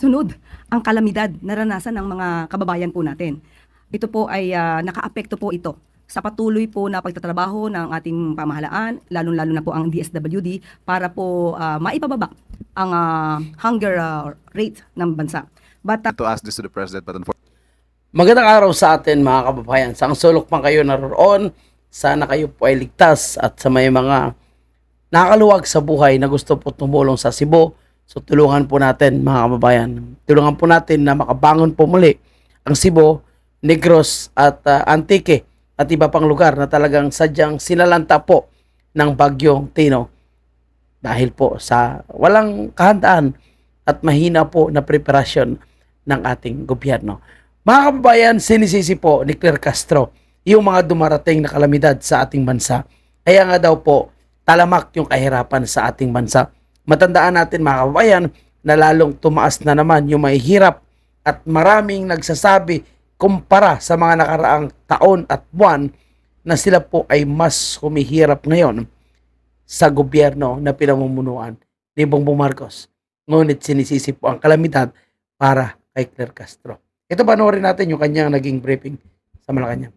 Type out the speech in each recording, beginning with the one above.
sunod ang kalamidad na naranasan ng mga kababayan po natin. Ito po ay nakaapekto po ito sa patuloy po na pagtatrabaho ng ating pamahalaan, lalong-lalo na po ang DSWD para po maipababa ang hunger rate ng bansa. But To ask this to the president, but unfortunately, Magandang araw sa atin mga kababayan. Sa sulok man kayo naroon, sana kayo po ay ligtas at sa may mga nakaluwag sa buhay na gusto po tumulong sa Cebu. So tulungan po natin mga kababayan. Tulungan po natin na makabangon po muli ang Cebu, Negros at Antique at iba pang lugar na talagang sadyang sinalanta po ng bagyong Tino. Dahil po sa walang kahandaan at mahina po na preparasyon ng ating gobyerno. Mga kababayan, sinisisi po ni Claire Castro yung mga dumarating na kalamidad sa ating bansa. Kaya nga daw po, talamak yung kahirapan sa ating bansa. Matandaan natin mga kababayan na lalong tumaas na naman yung mahihirap at maraming nagsasabi kumpara sa mga nakaraang taon at buwan na sila po ay mas humihirap ngayon sa gobyerno na pinamumunuan ni Bongbong Marcos. Ngunit sinisisi po ang kalamidad para kay Claire Castro. Ito panoorin natin yung kanyang naging briefing sa Malacanang.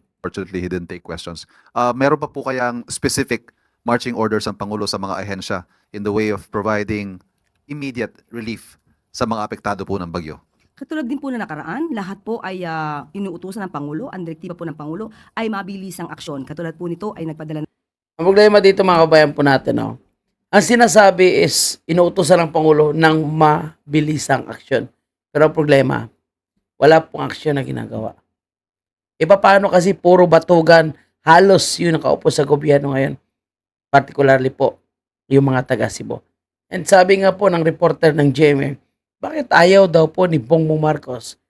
he didn't take questions. Meron pa po kayang specific marching orders ang Pangulo sa mga ahensya in the way of providing immediate relief sa mga apektado po ng bagyo? katulad din po na nakaraan, lahat po ay inuutusan ng Pangulo, ang direktiba po ng Pangulo ay mabilisang aksyon. Katulad po nito ay nagpadala. Ang problema dito mga kabayan po natin, no? Ang sinasabi is inuutosan ng Pangulo ng mabilisang aksyon. Pero ang problema, wala pong aksyon na ginagawa. E paano kasi puro batugan, halos yun nakaupo sa gobyerno ngayon. Particularly po, yung mga taga Cebu. And sabi nga po ng reporter ng GMA, bakit ayaw daw po ni Bongbong Marcos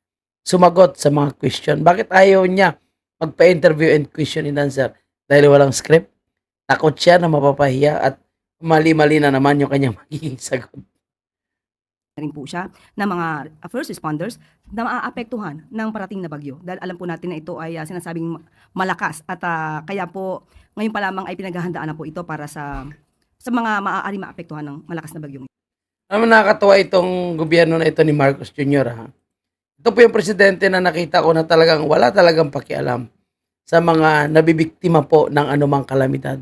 sumagot sa mga question? Bakit ayaw niya magpa-interview and question and answer? Dahil walang script? Takot siya na mapapahiya at mali-mali na naman yung kanyang magiging sagot. Rin po siya ng mga first responders na maaapektuhan ng parating na bagyo. Dahil alam po natin na ito ay sinasabing malakas at kaya po ngayon pa lamang ay pinaghahandaan na po ito para sa mga maaari maapektuhan ng malakas na bagyo. Alam mo, nakakatawa itong gobyerno na ito ni Marcos Jr. Ha? Ito po yung presidente na nakita ko na talagang wala talagang pakialam sa mga nabibiktima po ng anumang kalamidad.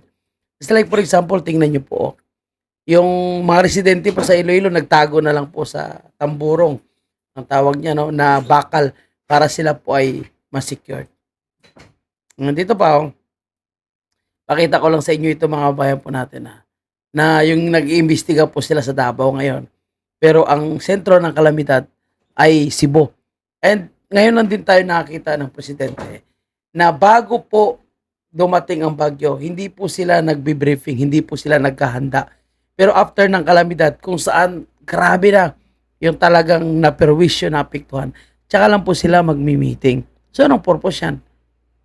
Just like for example, tingnan nyo po, yung mga residente po sa Iloilo nagtago na lang po sa tamburong, ang tawag niya, no, na bakal para sila po ay ma-secured. Dito pa, pakita ko lang sa inyo ito mga bayan po natin na yung nag-iimbestiga po sila sa Davao ngayon. Pero ang sentro ng kalamidad ay Cebu. And ngayon lang din tayo nakakita ng presidente na bago po dumating ang bagyo, hindi po sila nagbi-briefing, hindi po sila nagkahanda. Pero after ng kalamidad, kung saan grabe na yung talagang naperwisyo, naapektuhan, tsaka lang po sila magmi-meeting. So anong purpose yan?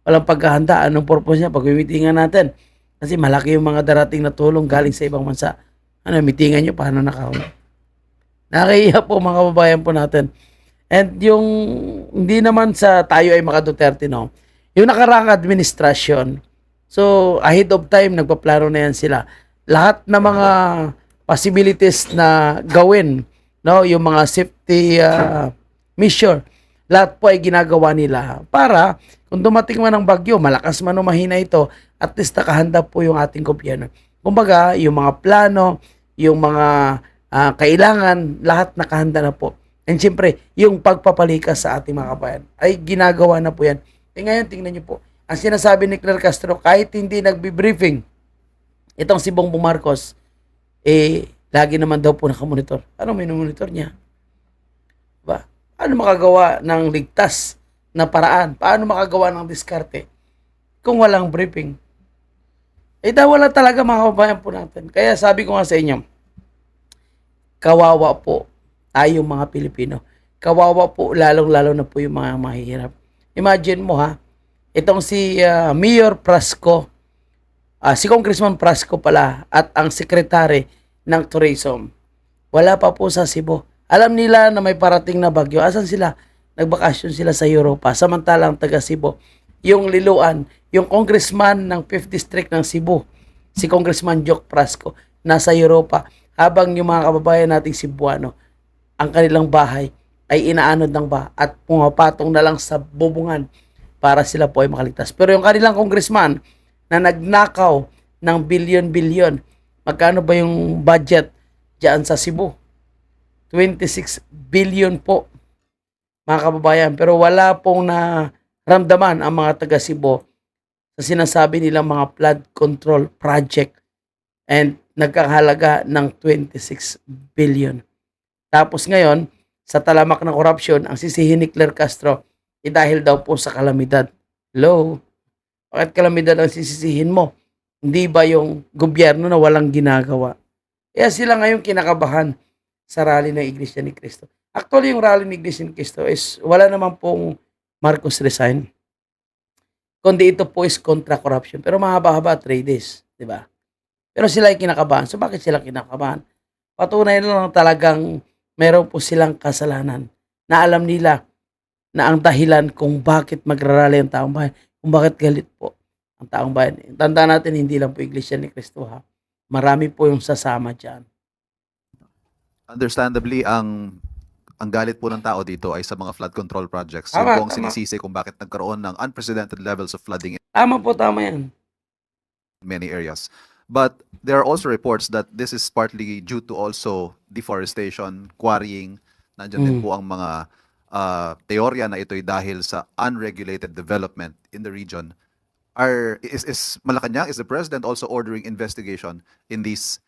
Walang paghahanda. Anong purpose niya? Pag-meetingan natin. Kasi malaki yung mga darating na tulong galing sa ibang bansa. Ano, meetingan nyo, paano nakahuli? Nakakaiya po mga kababayan po natin. And yung, hindi naman sa tayo ay maka Duterte, no? Yung nakarang administrasyon, so ahead of time, nagpaplano na yan sila. Lahat ng mga possibilities na gawin, no, yung mga safety measure, lahat po ay ginagawa nila para kung dumating man ang bagyo, malakas man o mahina ito, at least nakahanda po yung ating gobyerno. Kumbaga, yung mga plano, yung mga kailangan, lahat nakahanda na po. And siyempre, yung pagpapalikas sa ating mga kabayan ay ginagawa na po yan. E ngayon, tingnan nyo po, ang sinasabi ni Claire Castro, kahit hindi nagbi-briefing, itong si Bongbong Marcos, lagi naman daw po nakamonitor. Ano may monitor niya? Diba? Paano makagawa ng ligtas na paraan? Paano makagawa ng diskarte kung walang briefing? Wala talaga mga kababayan po natin. Kaya sabi ko nga sa inyo, kawawa po tayong mga Pilipino. Kawawa po, lalong-lalo na po yung mga mahihirap. Imagine mo itong si Mayor Prasco, si Congressman Prasco pala at ang secretary ng tourism, wala pa po sa Cebu. Alam nila na may parating na bagyo. Asan sila? Nagbakasyon sila sa Europa. Samantalang taga Cebu, yung liluan, yung congressman ng 5th District ng Cebu, si Congressman Joke Prasco, nasa Europa, habang yung mga kababayan nating Cebuano, ang kanilang bahay ay inaanod ng ba at pumapatong na lang sa bubungan para sila po ay makaligtas. Pero yung kanilang congressman na nagnakaw ng bilyon-bilyon, magkano ba yung budget diyan sa Cebu? 26 billion po, mga kababayan. Pero wala pong naramdaman ang mga taga Cebu sa sinasabi nilang mga flood control project and nagkakahalaga ng 26 billion. Tapos ngayon, sa talamak ng korupsyon, ang sisihin ni Claire Castro dahil daw po sa kalamidad. Hello? Bakit kalamidad ang sisisihin mo? Hindi ba yung gobyerno na walang ginagawa? Kaya sila ngayon kinakabahan sa rally ng Iglesia ni Cristo. Actually, yung rally ng Iglesia ni Cristo is wala naman pong Marcos resign. Kundi ito po is contra corruption. Pero mahaba-haba, 3 days. Diba? Pero sila ay kinakabahan. So bakit sila kinakabahan? Patunay na lang talagang meron po silang kasalanan na alam nila na ang dahilan kung bakit magrarally ang taong bayan, kung bakit galit po ang taong bayan. Tandaan natin, hindi lang po Iglesia ni Cristo ha. Marami po yung sasama dyan. Understandably, ang galit po ng tao dito ay sa mga flood control projects. Tama, Yun po ang tama. sinisisi kung bakit nagkaroon ng unprecedented levels of flooding in Tama po, tama yan. many areas. But there are also reports that this is partly due to also deforestation, quarrying. Nandiyan din po ang mga teorya na ito'y dahil sa unregulated development in the region. Is Malacanang, is the president also ordering investigation in these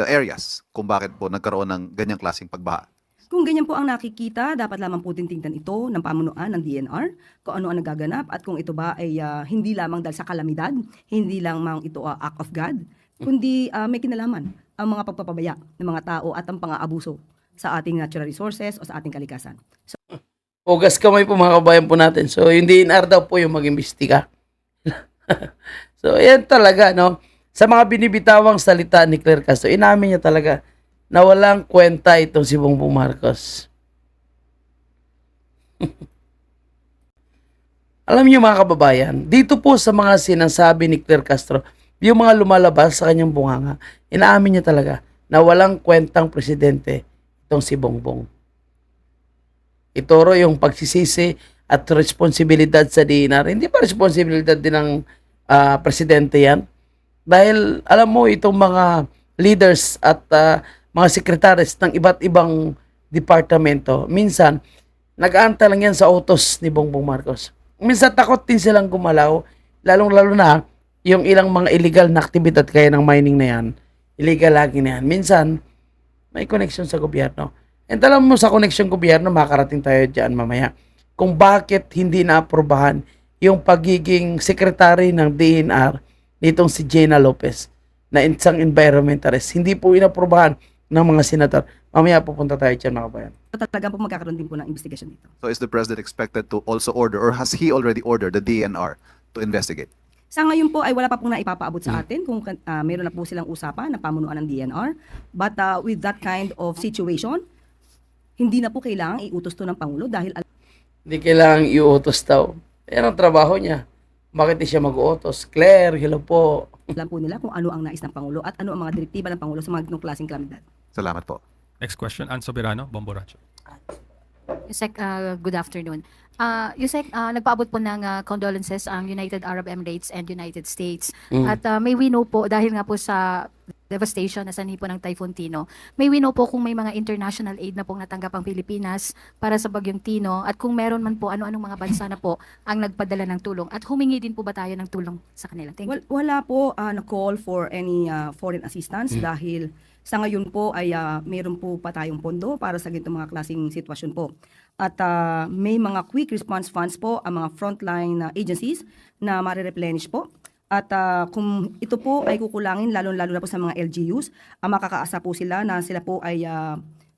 areas kung bakit po nagkaroon ng ganyang klaseng pagbaha? Kung ganyan po ang nakikita, dapat lamang po titingnan ito ng pamunuan ng DNR, kung ano ang nagaganap at kung ito ba ay hindi lamang dahil sa kalamidad, hindi lamang ito act of God, kundi may kinalaman ang mga pagpapabaya ng mga tao at ang pang-aabuso sa ating natural resources o sa ating kalikasan. Hugas kamay po mga kabayan po natin. So, yung DNR daw po yung mag-imbestiga. So, yan talaga, no? Sa mga binibitawang salita ni Claire Castro, inamin niya talaga na walang kwenta itong si Bongbong Marcos. Alam niyo mga kababayan, dito po sa mga sinasabi ni Claire Castro, yung mga lumalabas sa kanyang bunganga, inaamin niya talaga na walang kwentang presidente itong si Bongbong. Ituro yung pagsisisi at responsibilidad sa DNR. Hindi pa responsibilidad din ng presidente yan. Dahil alam mo itong mga leaders at mga sekretaris ng iba't ibang departamento, minsan nag-aantay lang yan sa utos ni Bongbong Marcos. Minsan takot din silang gumalaw, lalong-lalo na yung ilang mga illegal na aktibidad kaya ng mining na yan, illegal lagi na yan. Minsan, may connection sa gobyerno. And alam mo sa connection gobyerno, makarating tayo dyan mamaya, kung bakit hindi naaprobahan yung pagiging sekretary ng DNR nitong si Jenna Lopez na isang environmentalist. Hindi po inaprobahan ng mga senator. Mamaya pupunta tayo dyan mga kabayan. Talagang po magkakaroon din po ng investigasyon dito. So is the president expected to also order, or has he already ordered the DNR to investigate? Sa ngayon po ay wala pa pong naipapaabot sa atin kung meron na po silang usapan na pamunuan ng DNR. But with that kind of situation, hindi na po kailangang iutos to ng Pangulo dahil Hindi kailangang iutos daw. Yan ang trabaho niya. Bakit di siya mag-utos? Claire, hello po. alam po nila kung ano ang nais ng Pangulo at ano ang mga direktiba ng Pangulo sa mga ganung klaseng kalamidad. Salamat po. Next question, Ann Soberano, Bomboracho. Yusek, good afternoon. Yusek, nagpaabot po ng condolences ang United Arab Emirates and United States. At may we know po, dahil nga po sa devastation na sanhi po ng Typhoon Tino, may we know po kung may mga international aid na pong natanggap ang Pilipinas para sa bagyong Tino at kung meron man po ano-anong mga bansa na po ang nagpadala ng tulong at humingi din po ba tayo ng tulong sa kanila? Thank you. Wala po na call for any foreign assistance dahil sa ngayon po ay meron po pa tayong pondo para sa ganitong mga klaseng sitwasyon po. At may mga quick response funds po ang mga frontline agencies na marireplenish po. At kung ito po ay kukulangin, lalo-lalo na po sa mga LGUs, makakaasa po sila na sila po ay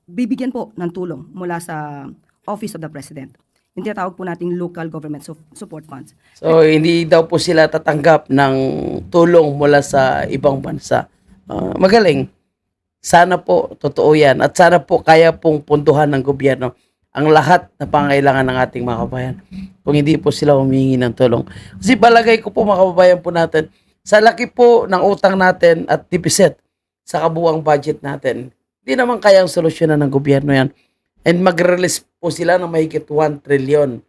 bibigyan po ng tulong mula sa Office of the President. Yung tinatawag po nating local government support funds. So, hindi daw po sila tatanggap ng tulong mula sa ibang bansa. Magaling. Sana po totoo yan. At sana po kaya pong punduhan ng gobyerno ang lahat na pangailangan ng ating mga kababayan kung hindi po sila humingi ng tulong. Kasi palagay ko po mga kababayan po natin, sa laki po ng utang natin at deficit sa kabuuang budget natin, hindi naman kayang solusyonan ng gobyerno yan. And magre-release po sila ng mahigit 1 trillion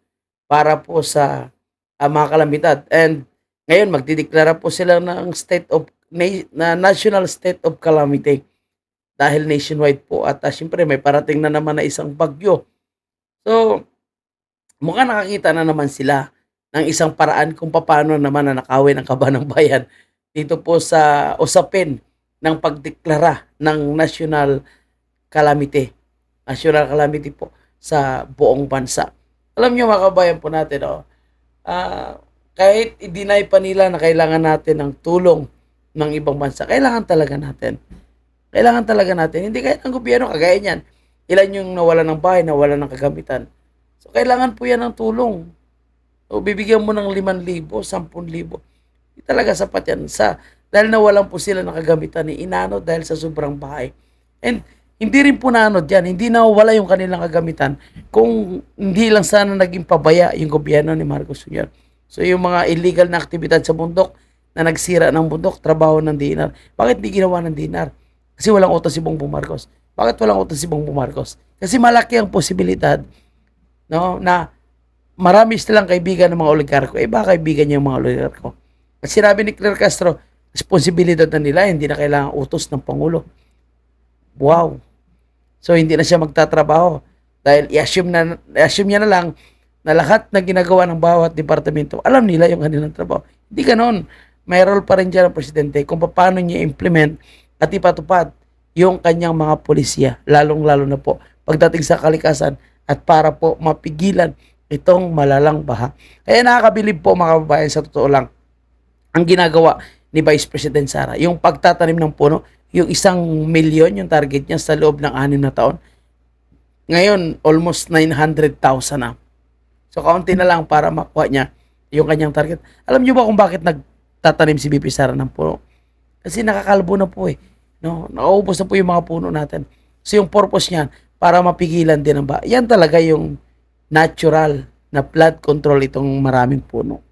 para po sa mga kalamidad. And ngayon, magdideklara po sila ng national state of calamity dahil nationwide po. At syempre, may parating na naman na isang bagyo. So, mukhang nakakita na naman sila ng isang paraan kung paano naman na nakawin ang kaba ng bayan dito po sa usapin ng pagdeklara ng national calamity. National calamity po sa buong bansa. Alam niyo mga kabayan po natin, kahit i-deny pa nila na kailangan natin ng tulong ng ibang bansa, kailangan talaga natin. Kailangan talaga natin. Hindi kahit ang gobyerno, kagaya niyan. Ilan yung nawalan ng bahay, nawalan ng kagamitan. So, kailangan po yan ng tulong. So, bibigyan mo ng 5,000, 10,000. Hindi talaga sapat yan. Dahil nawalan po sila ng kagamitan ni inano dahil sa sobrang bahay. And hindi rin po naanod yan. Hindi nawala yung kanilang kagamitan kung hindi lang sana naging pabaya yung gobyerno ni Marcos Jr. So, yung mga illegal na aktibidad sa bundok, na nagsira ng bundok, trabaho ng DNR. Bakit di ginawa ng DNR? Kasi walang utos si Bongbong Marcos. Bakit walang utos si Bongbong Marcos? Kasi malaki ang posibilidad, no, na marami silang kaibigan ng mga oligarko. Baka kaibigan niya yung mga oligarko. At sinabi ni Claire Castro, responsibilidad na nila, hindi na kailangan utos ng Pangulo. Wow. So, hindi na siya magtatrabaho. Dahil i-assume niya na lang na lahat na ginagawa ng bawat departamento, alam nila yung kanilang trabaho. Hindi ganon. May role pa rin dyan ang presidente kung paano niya implement at ipatupad yung kanyang mga pulisya, lalong-lalo na po pagdating sa kalikasan at para po mapigilan itong malalang baha. Kaya nakakabilib po mga kababayan, sa totoo lang, ang ginagawa ni Vice President Sara, yung pagtatanim ng puno, yung 1 milyon yung target niya sa loob ng 6 na taon. Ngayon, almost 900,000 na. So, kaunti na lang para makuha niya yung kanyang target. Alam niyo ba kung bakit nagtatanim si BP Sara ng puno? Kasi nakakalbo na po no? Nakaubos na po yung mga puno natin. So, yung purpose niyan, para mapigilan din ang baha. Yan talaga yung natural na flood control itong maraming puno.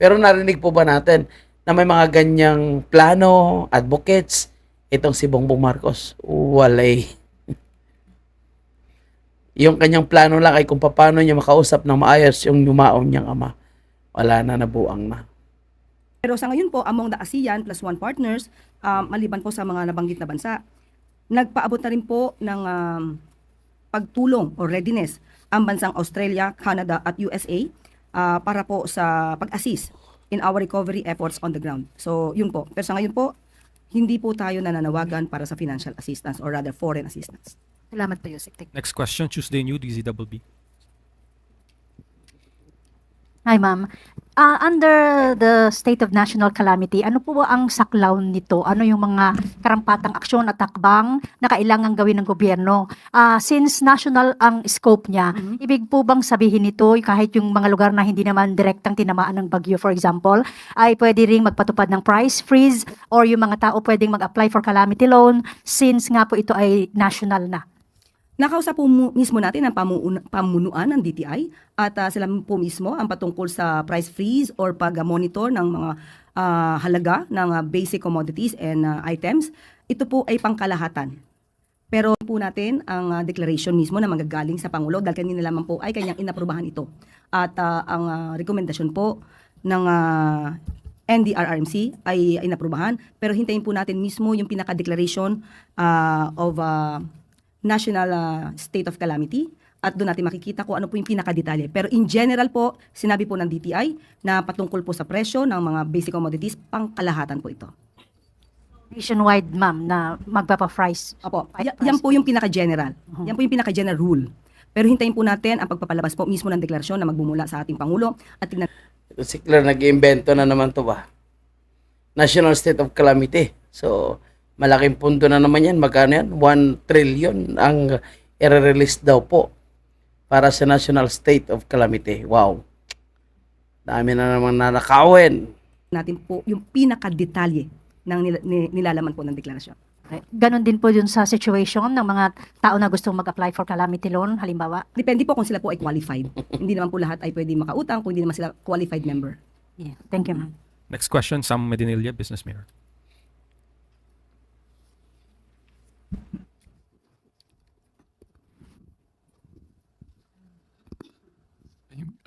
Pero narinig po ba natin na may mga ganyang plano, advocates, itong si Bongbong Marcos? Walay. Yung kanyang plano lang ay kung paano niya makausap ng maayos yung yumaon niyang ama. Wala na, nabuang na. Pero sa ngayon po, among the ASEAN plus 1 partners, maliban po sa mga nabanggit na bansa, nagpaabot na rin po ng pagtulong o readiness ang bansang Australia, Canada at USA para po sa pag-assist in our recovery efforts on the ground. So, yun po. Pero sa ngayon po, hindi po tayo nananawagan para sa financial assistance or rather foreign assistance. Salamat po, Yusek. Next question, Tuesday New, DZBB. Hi, ma'am. Under the state of national calamity, ano po ba ang saklaw nito? Ano yung mga karampatang aksyon at takbang na kailangan gawin ng gobyerno? Since national ang scope niya, ibig po bang sabihin nito kahit yung mga lugar na hindi naman direktang tinamaan ng bagyo, for example, ay pwede ring magpatupad ng price freeze or yung mga tao pwedeng mag-apply for calamity loan since nga po ito ay national na? Nakausap po mismo natin ang pamunuan ng DTI at sila po mismo ang patungkol sa price freeze or pag-monitor ng mga halaga ng basic commodities and items. Ito po ay pangkalahatan. Pero po natin ang declaration mismo na magagaling sa Pangulo dahil kanina lamang po ay kanyang inaprubahan ito. At ang rekomendasyon po ng NDRRMC ay inaprubahan. Pero hintayin po natin mismo yung pinaka-declaration of national state of calamity at doon natin makikita kung ano po yung pinakadetalye. Pero in general po, sinabi po ng DTI na patungkol po sa presyo ng mga basic commodities, pangkalahatan po ito. Nationwide, ma'am, na magpapa-price. Opo, yan po yung pinaka-general. Yan po yung pinaka-general rule. Pero hintayin po natin ang pagpapalabas po mismo ng deklarasyon na magbumula sa ating Pangulo at tignan. Ito si Claire, nag-iimbento na naman to ba? National state of calamity. So, malaking punto na naman yan. Magkano yan? 1 trillion ang i-release daw po para sa national state of calamity. Wow. Dami na naman nanakawin. Natin po yung pinaka-detalye ng nilalaman po ng deklarasyon. Okay. Ganon din po yun sa situation ng mga tao na gustong mag-apply for calamity loan, halimbawa. Depende po kung sila po ay qualified. Hindi naman po lahat ay pwede makautang kung hindi naman sila qualified member. Yeah. Thank you, ma'am. Next question, Sam Medinilla, Business Mirror.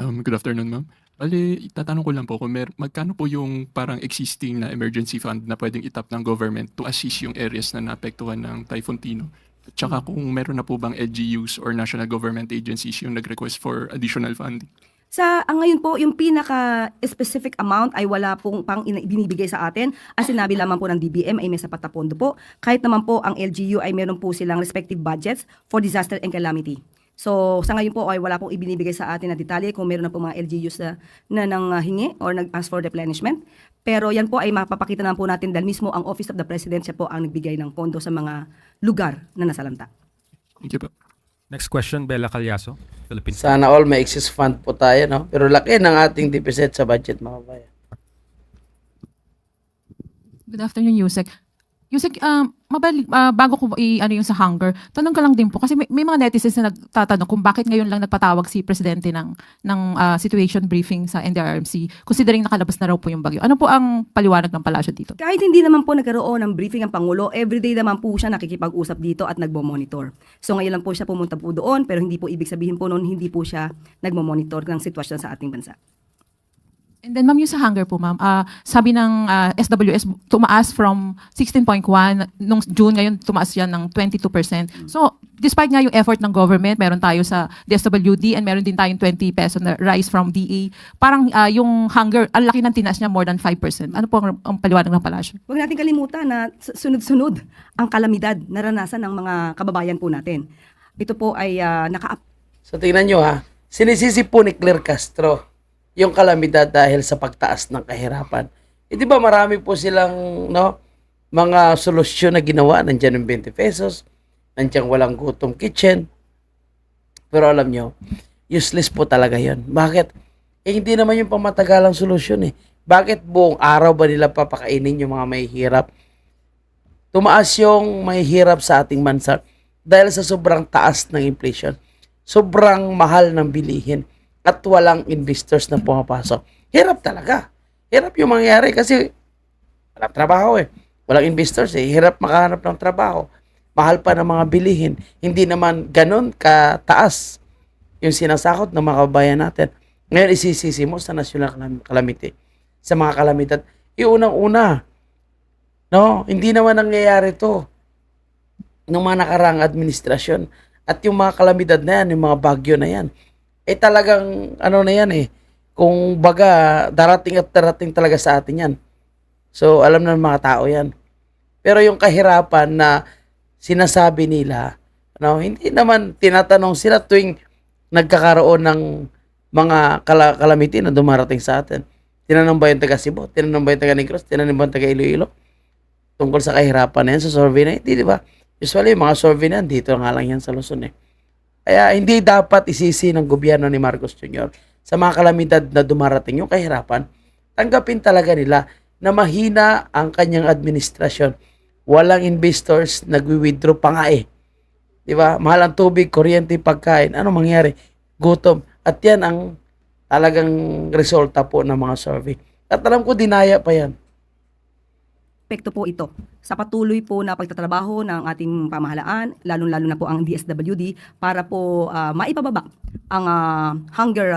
Good afternoon, ma'am. Bale, itatanong ko lang po kung magkano po yung parang existing na emergency fund na pwedeng itap ng government to assist yung areas na naapektuhan ng Typhoon Tino? At saka kung meron na po bang LGUs or national government agencies yung nag-request for additional funding? Ngayon po, yung pinaka-specific amount ay wala pong binibigay sa atin. As sinabi lamang po ng DBM ay may sapat na pondo po. Kahit naman po ang LGU ay meron po silang respective budgets for disaster and calamity. So sa ngayon po ay wala pong ibinibigay sa atin na detalye kung meron na po mga LGUs na nang hingi or nag-ask for replenishment. Pero yan po ay mapapakita na po natin dahil mismo ang Office of the President siya po ang nagbigay ng pondo sa mga lugar na nasalanta. Thank you po. Next question, Bella Calyaso, Philippines. Sana all may excess fund po tayo, no? Pero laki ng ating deficit sa budget, mga kabayan. Good afternoon, Yusek. Yusek, bago ko ano yung sa hunger, tanong ka lang din po kasi may mga netizens na nagtatanong kung bakit ngayon lang nagpatawag si presidente ng situation briefing sa NDRRMC considering nakalabas na raw po yung bagyo. Ano po ang paliwanag ng palasyo dito? Kahit hindi naman po nagkaroon ng briefing ang Pangulo, everyday naman po siya nakikipag-usap dito at nagmo-monitor. So ngayon lang po siya pumunta po doon pero hindi po ibig sabihin po noon hindi po siya nagmo-monitor ng sitwasyon sa ating bansa. And then ma'am, yung sa hunger po ma'am, sabi ng SWS tumaas from 16.1 nung June, ngayon tumaas yan ng 22%. So despite nga yung effort ng government, meron tayo sa DSWD and meron din tayong 20 peso na rise from DA, parang yung hunger, ang laki ng tinaas niya more than 5%. Ano po ang paliwanag ng palasyo? Huwag natin kalimutan na sunod-sunod ang kalamidad naranasan ng mga kababayan po natin. Ito po ay So tingnan nyo ha, sinisisi po ni Claire Castro yung kalamidad dahil sa pagtaas ng kahirapan. Di ba marami po silang mga solusyon na ginawa. Nandiyan yung 20 pesos, nandiyan walang gutom kitchen. Pero alam nyo, useless po talaga yon. Bakit? Hindi naman yung pamatagalang solusyon eh. Bakit buong araw ba nila papakainin yung mga mahihirap? Tumaas yung mahihirap sa ating bansa dahil sa sobrang taas ng inflation. Sobrang mahal ng bilihin. At walang investors na pumapasok. Hirap talaga. Hirap yung mangyari kasi walang trabaho eh. Walang investors eh. Hirap makahanap ng trabaho. Mahal pa ng mga bilihin. Hindi naman ganun kataas yung sinasakot ng mga kababayan natin. Ngayon isisisi mo sa national calamity. Sa mga kalamidad. Yung unang-una. Hindi naman nangyayari to ng mga nakarang administrasyon. At yung mga kalamidad na yan, yung mga bagyo na yan, talagang na yan eh. Kung baga, darating at darating talaga sa atin yan. So, alam na ng mga tao yan. Pero yung kahirapan na sinasabi nila, hindi naman tinatanong sila tuwing nagkakaroon ng mga calamity na dumarating sa atin. Tinanong ba yung taga Cebu? Tinanong ba yung taga Negros? Tinanong ba yung taga Iloilo? Tungkol sa kahirapan na yan, sa survey na hindi, di ba? Usually, mga survey na yan, dito nga lang yan sa Luzon eh. Kaya hindi dapat isisi ng gobyerno ni Marcos Jr. sa mga kalamidad na dumarating yung kahirapan. Tanggapin talaga nila na mahina ang kanyang administrasyon. Walang investors, nagwi-withdraw pa nga eh. Di ba? Mahal ang tubig, kuryente, pagkain. Ano mangyari? Gutom. At yan ang talagang resulta po ng mga survey. At alam ko, dinaya pa yan. Epekto po ito sa patuloy po na pagtatrabaho ng ating pamahalaan, lalong-lalo na po ang DSWD para po maipababa ang hunger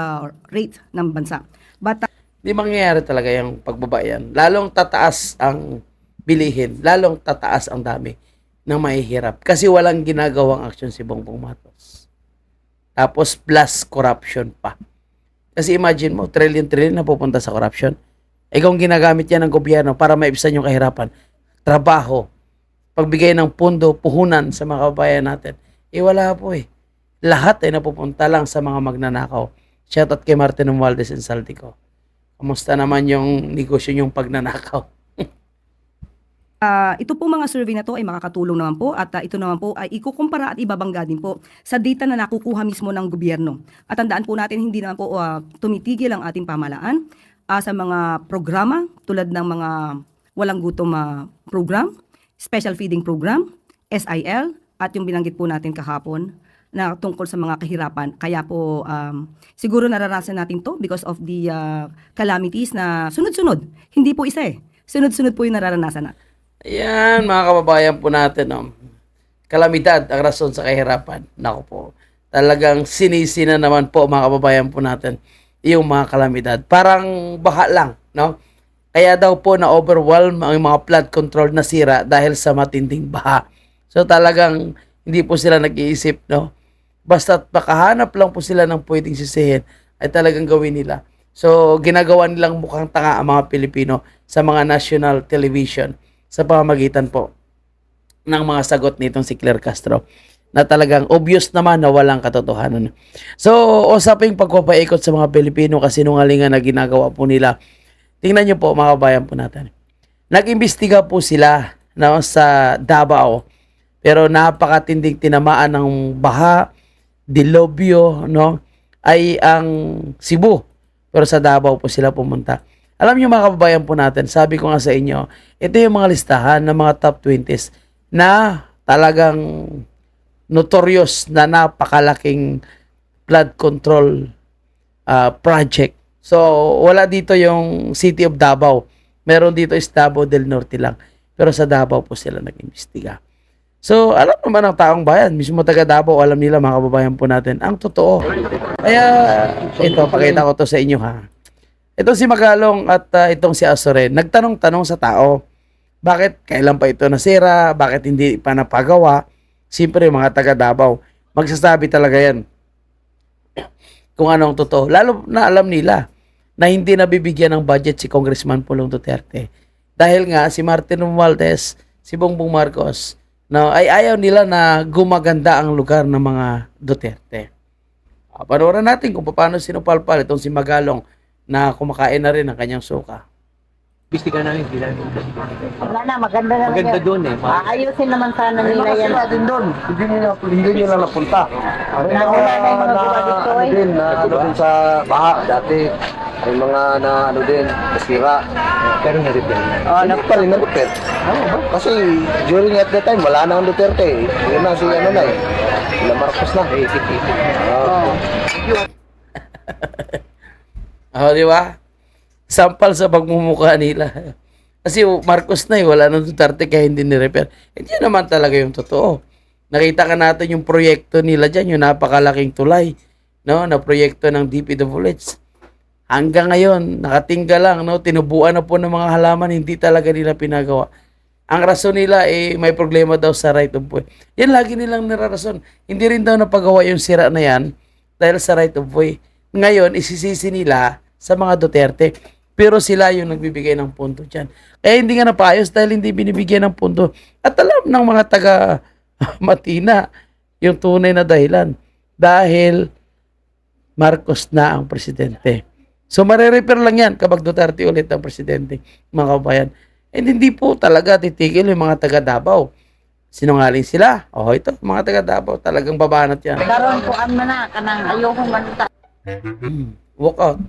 rate ng bansa. But Di mangyayari talaga yung pagbaba yan. Lalong tataas ang bilihin, lalong tataas ang dami ng mahihirap kasi walang ginagawang aksyon si Bongbong Marcos. Tapos plus corruption pa. Kasi imagine mo, trillion na pupunta sa corruption. Kung ginagamit yan ng gobyerno para maibsan yung kahirapan, trabaho, pagbigay ng pondo, puhunan sa mga kababayan natin, wala po eh. Lahat ay napupunta lang sa mga magnanakaw. Shoutout kay Martin Romualdez and Saltico. Kamusta naman yung negosyo yung pagnanakaw? ito po mga survey na to ay makakatulong naman po at ito naman po ay ikukumpara at ibabangga din po sa data na nakukuha mismo ng gobyerno. At tandaan po natin hindi naman po tumitigil ang ating pamahalaan sa mga programa tulad ng mga walang gutom program, special feeding program, SIL, at yung binanggit po natin kahapon na tungkol sa mga kahirapan. Kaya po siguro naranasan natin to because of the calamities na sunod-sunod. Hindi po isa eh. Sunod-sunod po yung nararanasan natin. Ayan, mga kababayan po natin. Kalamidad ang rason sa kahirapan. Naku po. Talagang sinisi na naman po mga kababayan po natin yung mga kalamidad. Parang baha lang, no? Kaya daw po na-overwhelm ang mga flood control na sira dahil sa matinding baha. So talagang hindi po sila nag-iisip, no? Basta makahanap lang po sila ng pwedeng sisihin ay talagang gawin nila. So ginagawa nilang mukhang tanga ang mga Pilipino sa mga national television sa pamamagitan po ng mga sagot nitong si Claire Castro na talagang obvious naman na walang katotohanan. So, usaping pagpapaikot sa mga Pilipino kasi nungalingan na ginagawa po nila. Tingnan nyo po mga kabayan po natin. Nag-imbestiga po sila, no, sa Davao, pero napakatinding tinamaan ng baha, dilobyo, no, ay ang Cebu. Pero sa Davao po sila pumunta. Alam nyo mga kababayan po natin, sabi ko nga sa inyo, ito yung mga listahan ng mga top 20s na talagang notorious na napakalaking flood control project. So, wala dito yung City of Davao. Meron dito is Davao del Norte lang. Pero sa Davao po sila nag-imbestiga. So, alam naman ng taong bayan, mismo taga Davao, alam nila mga kababayan po natin, ang totoo. Kaya, ito, pakita ko to sa inyo ha. Itong si Magalong at itong si Azoren, nagtanong-tanong sa tao, bakit kailan pa ito nasira, bakit hindi pa napagawa. Siyempre, mga taga Davao, magsasabi talaga yan kung anong totoo. Lalo na alam nila na hindi nabibigyan ng budget si Congressman Pulong Duterte. Dahil nga, si Martin Romualdez, si Bongbong Marcos, no, ay ayaw nila na gumaganda ang lugar ng mga Duterte. Panoorin natin kung paano sinupalpal itong si Magalong na kumakain na rin ng kanyang suka. Imbestiga namin, hindi namin. Wala na, maganda na Maganda yan. doon eh. Aayusin naman sana nila yan. din doon. Hindi nila napunta. May Wala na yung mga gawa dito eh. din na ano din sa baha dati. May mga na ano din, nasira. Pero na-repair na. Hindi pa rin na-repair. Kasi during at that time, wala na ang Duterte eh. Yun na si ano na eh. Sila Marcos na. Di ba? Sampal sa pagmumukha nila. Kasi Marcos na wala nang Duterte kaya hindi ni-repair. Hindi naman talaga yung totoo. Nakita ka natin yung proyekto nila dyan, yung napakalaking tulay, no, na proyekto ng DPWH. Hanggang ngayon, nakatingga lang, no, tinubuan na po ng mga halaman, hindi talaga nila pinagawa. Ang rason nila may problema daw sa right of way. Yan lagi nilang nirarason. Hindi rin daw napagawa yung sira na yan dahil sa right of way. Ngayon, isisisi nila sa mga Duterte. Pero sila yung nagbibigay ng punto dyan. Kaya hindi nga napayos dahil hindi binibigyan ng punto. At alam ng mga taga Matina yung tunay na dahilan. Dahil Marcos na ang presidente. So marirepair lang yan kapag Duterte ulit ang presidente, mga kabayan. And hindi po talaga titigil yung mga taga Davao. Sinungaling sila. Ito, mga taga Davao, talagang babanat yan. Karoon po ang mana, kanang ayokong manita. Walk out.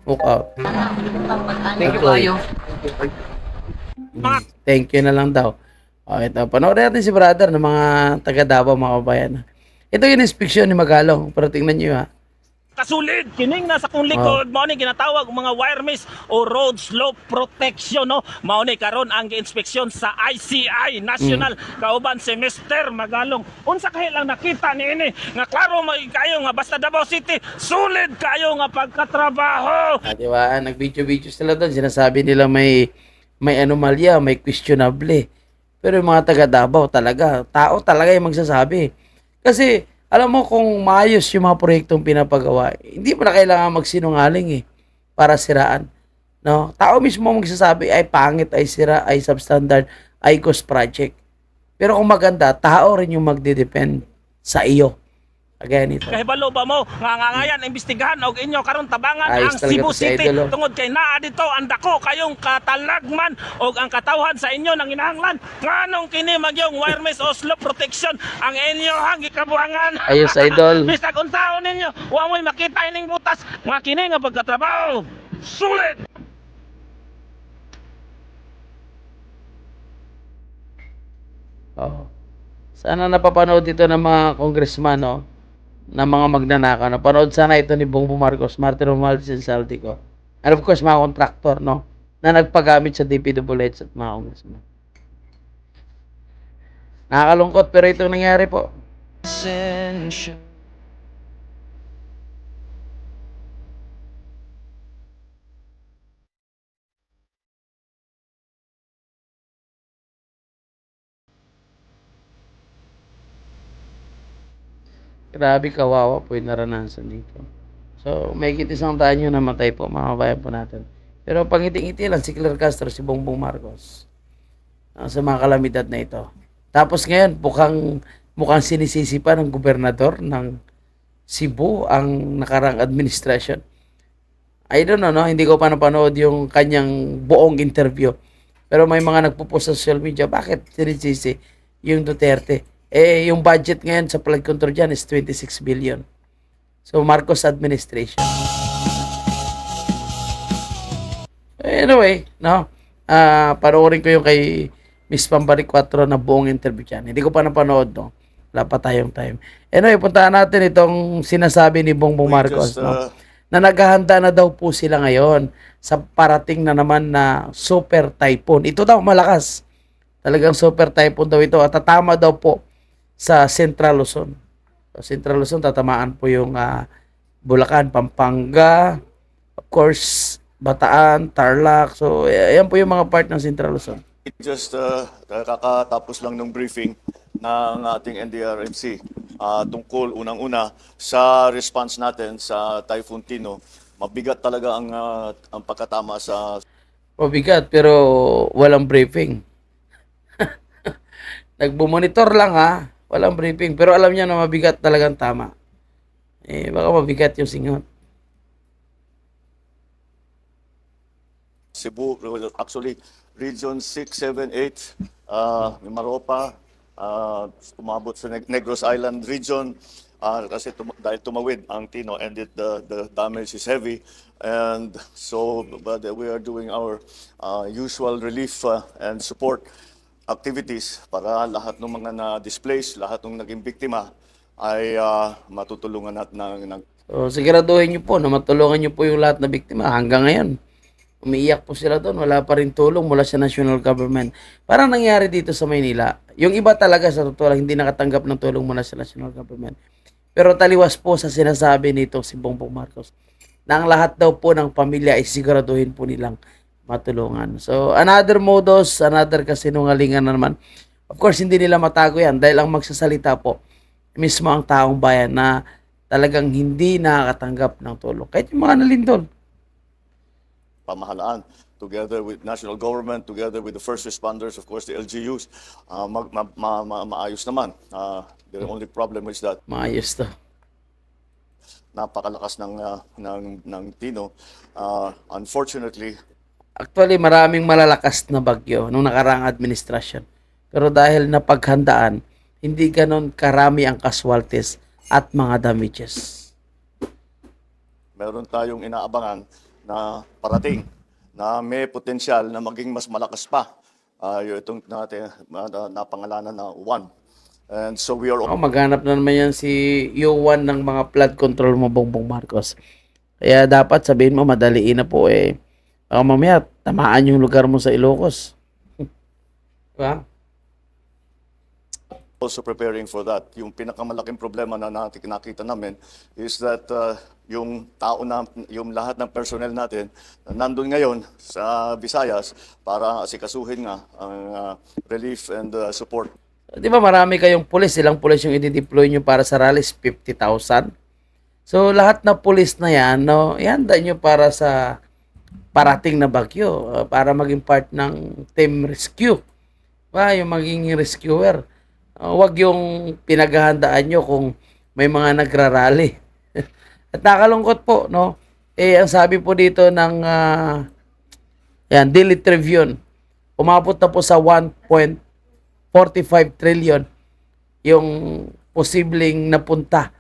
Walk out. Thank you kayo. Thank you na lang daw. Ito, panoorin natin si brother ng mga taga Davao, mga kabayan. Ito yung inspeksyon ni Magalong, pero tingnan nyo ha. Kasulid kining nasa kong likod mao ni ginatawag mga wire mesh o road slope protection, no, mao ni karon ang inspeksyon sa ICI National kauban si Mr. Magalong. Unsa kay lang nakita niini nga klaro kayo nga basta Davao City sulid kayo nga pagkatrabaho. Di ba? Nag-video sila doon, sinasabi nila may anomalya, may questionable. Pero yung mga taga Davao talaga, tao talaga yung magsasabi. Kasi alam mo kung maayos yung mga proyektong pinapagawa, hindi mo na kailangan magsinungaling para siraan. No? Tao mismo magsasabi ay pangit, ay sira, ay substandard, ay ghost project. Pero kung maganda, tao rin yung magdidepend sa iyo. Again ito. Kahibalo ba mo nga ngayan imbestigahan og inyo karon tabangan Ayos ang talaga Cebu to si City Idol, tungod kay naa dito ang dako kayong katalagman og ang katawhan sa inyo nang inahanglan nganong kini magyong wire mesh o slope protection ang inyo hang gikabuangan. Ayos, Idol. Bisag unsaon ninyo wa mo'y makita ining butas nga kini nga pagkatrabaho sulit. Sana napapanood ito ng mga congressman, no? Na mga magnanakaw. Napanood sana ito ni Bongbong Marcos, Martin Romualdez and Saldico. And of course, mga kontraktor, no? Na nagpagamit sa DPWH at mga congressman. Nakakalungkot, pero itong nangyari po. Grabe kawawa po yung naranasan dito. So, may isang daan yung namatay po, mga kabayan po natin. Pero pangiti-ngiti lang si Claire Castro, si Bongbong Marcos sa mga kalamidad na ito. Tapos ngayon, mukhang sinisisi pa ng gobernador ng Cebu ang nakarang administration. I don't know, no? Hindi ko pa napanood yung kanyang buong interview. Pero may mga nagpo-post sa social media, bakit sinisisi yung Duterte? Eh, yung budget ngayon sa flood control dyan is 26 billion. So, Marcos administration. Anyway, no? Panoorin ko yung kay Miss Pambari 4 na buong interview dyan. Hindi ko pa napanood, no? Wala pa tayong time. Anyway, puntahan natin itong sinasabi ni Bongbong Marcos, no? Na naghahanda na daw po sila ngayon sa parating na naman na super typhoon. Ito daw malakas. Talagang super typhoon daw ito at tatama daw po sa Central Luzon. So, Central Luzon, tatamaan po yung Bulacan, Pampanga, of course, Bataan, Tarlac. So, ayan po yung mga part ng Central Luzon. Just kakatapos lang ng briefing ng ating NDRMC tungkol unang-una sa response natin sa Typhoon Tino. Mabigat talaga ang pagkatama sa... Mabigat, pero walang briefing. Nagbumonitor lang walang briefing. Pero alam niya na mabigat talagang tama. Eh, baka mabigat yung singot. Cebu, actually, Region 6, 7, 8, Mimaropa, umabot sa Negros Island region kasi dahil tumawid ang Tino and the damage is heavy. And so, but we are doing our usual relief and support activities para lahat ng mga na-displaced, lahat ng naging biktima ay matutulungan natin. So, siguraduhin niyo po na matulungan niyo po yung lahat na biktima. Hanggang ngayon, umiiyak po sila doon. Wala pa rin tulong mula sa national government. Parang nangyari dito sa Maynila. Yung iba talaga sa totoo lang, hindi nakatanggap ng tulong mula sa national government. Pero taliwas po sa sinasabi nito si Bongbong Marcos na ang lahat daw po ng pamilya ay siguraduhin po nilang matulungan. So, another modus, another kasinungalingan na naman. Of course, hindi nila matago yan dahil ang magsasalita po mismo ang taong bayan na talagang hindi nakakatanggap ng tulong. Kahit yung mga nalindol. Pamahalaan, together with national government, together with the first responders, of course, the LGUs, maayos naman. The only problem is that maayos to. Napakalakas ng Tino. Unfortunately, actually, maraming malalakas na bagyo nung nakaraang administrasyon. Pero dahil napaghandaan, hindi ganon karami ang casualties at mga damages. Meron tayong inaabangan na parating na may potensyal na maging mas malakas pa. Itong natin napangalanan na UWAN. And so we are... maghanap na naman yan si UWAN ng mga flood control mo, Bongbong Marcos. Kaya dapat sabihin mo, madaliin na po mamaya, tamaan yung lugar mo sa Ilocos. Diba? Also preparing for that. Yung pinakamalaking problema na nakita namin is that yung tao yung lahat ng personnel natin na nandun ngayon sa Visayas para asikasuhin nga ang relief and support. Di ba marami kayong pulis? Ilang pulis yung i-deploy nyo para sa rallies? 50,000. So lahat na pulis na yan, ihanda nyo para sa parating na bagyo, para maging part ng team rescue. Yung maging rescuer. Wag yung pinaghahandaan nyo kung may mga nagrarally. At nakalungkot po, ang sabi po dito ng Daily Tribune, umabot na po sa 1.45 trillion yung posibleng napunta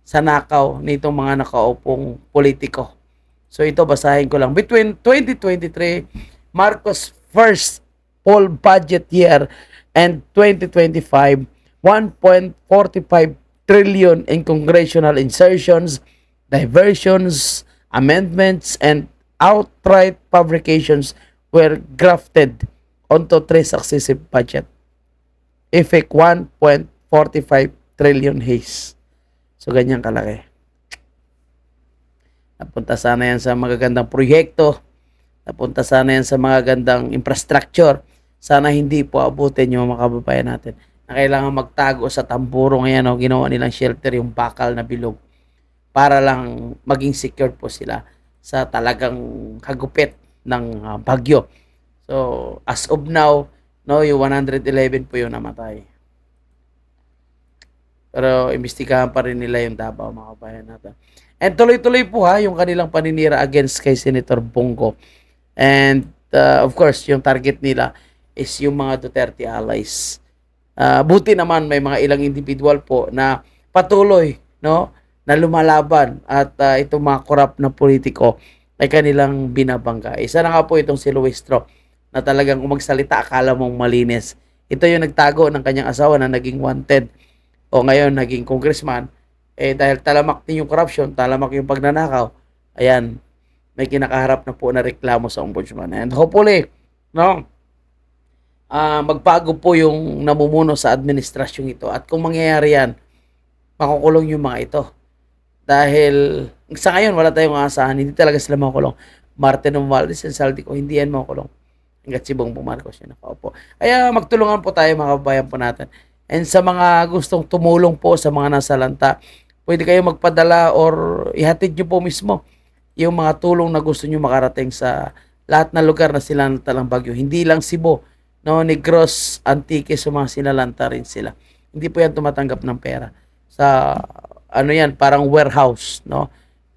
sa nakaw nitong mga nakaupong politiko. So ito, basahin ko lang. Between 2023, Marcos' first full budget year and 2025, 1.45 trillion in congressional insertions, diversions, amendments, and outright fabrications were grafted onto 3 successive budget. Effect 1.45 trillion haze. So, ganyan kalaki. Napunta sana yan sa magagandang proyekto. Napunta sana yan sa mga gandang infrastructure. Sana hindi po abutin yung mga kababayan natin na kailangan magtago sa tamburo ngayon. O, ginawa nilang shelter yung bakal na bilog para lang maging secure po sila sa talagang hagupit ng bagyo. So, as of now, no, yung 111 po yung namatay. Pero imbestigahan pa rin nila yung Davao, mga kabayan natin. And tuloy-tuloy po yung kanilang paninira against kay Senator Bongo. And of course, yung target nila is yung mga Duterte allies. Buti naman may mga ilang individual po na patuloy, no, na lumalaban at itong mga corrupt na politiko ay kanilang binabangga. Isa na nga po itong si Luistro na talagang umagsalita akala mong malinis. Ito yung nagtago ng kanyang asawa na naging wanted o ngayon naging congressman. Dahil talamak din yung corruption, talamak yung pagnanakaw, ayan, may kinakaharap na po na reklamo sa ombudsman. And hopefully, no, magbago po yung namumuno sa administrasyon ito. At kung mangyayari yan, makukulong yung mga ito. Dahil sa ngayon, wala tayong aasahan. Hindi talaga sila makukulong. Martin Romualdez and Saldico, hindi yan makukulong. Hanggat si Bongbong Marcos yun nakaupo. Kaya magtulungan po tayo, mga kababayan po natin. And sa mga gustong tumulong po sa mga nasa lanta, pwede kayo magpadala or ihatid nyo po mismo yung mga tulong na gusto nyo makarating sa lahat na lugar na sinalanta ng bagyo. Hindi lang Cebu, no, Negros, Antique, sa mga sinalanta rin sila. Hindi po yan tumatanggap ng pera. Sa ano yan, parang warehouse, no?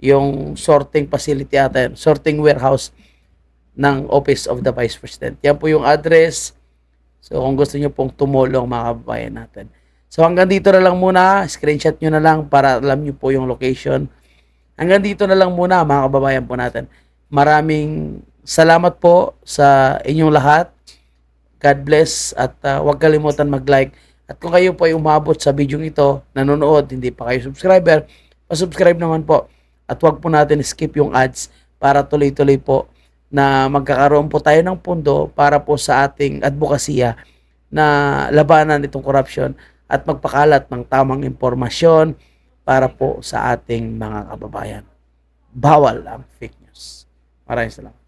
Yung sorting facility ata, sorting warehouse ng Office of the Vice President. Yan po yung address. So kung gusto nyo pong tumulong, mga kababayan natin. So hanggang dito na lang muna, screenshot nyo na lang para alam nyo po yung location. Hanggang dito na lang muna, mga kababayan po natin. Maraming salamat po sa inyong lahat. God bless at huwag kalimutan mag-like. At kung kayo po ay umabot sa video ito, nanonood, hindi pa kayo subscriber, pa-subscribe naman po. At huwag po natin skip yung ads para tuloy-tuloy po na magkakaroon po tayo ng pondo para po sa ating advokasya na labanan itong corruption at magpakalat ng tamang impormasyon para po sa ating mga kababayan. Bawal ang fake news. Maraming salamat.